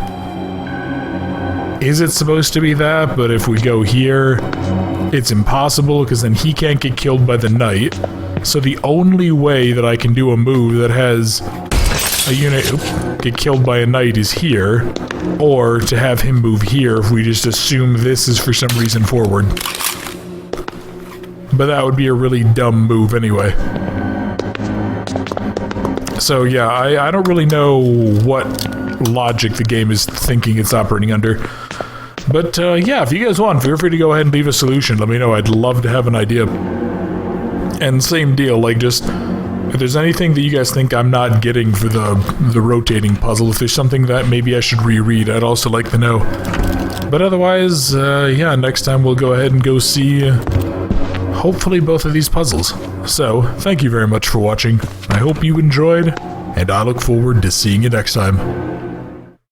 Is it supposed to be that? But if we go here, it's impossible, because then he can't get killed by the knight. So the only way that I can do a move that has a unit get killed by a knight is here, or to have him move here if we just assume this is for some reason forward. But that would be a really dumb move anyway. So yeah, I don't really know what logic the game is thinking it's operating under. But yeah, if you guys want, feel free to go ahead and leave a solution. Let me know. I'd love to have an idea. And same deal, like, just if there's anything that you guys think I'm not getting for the rotating puzzle, if there's something that maybe I should reread, I'd also like to know. But otherwise, yeah, next time we'll go ahead and go see, hopefully, both of these puzzles. So, thank you very much for watching. I hope you enjoyed, and I look forward to seeing you next time.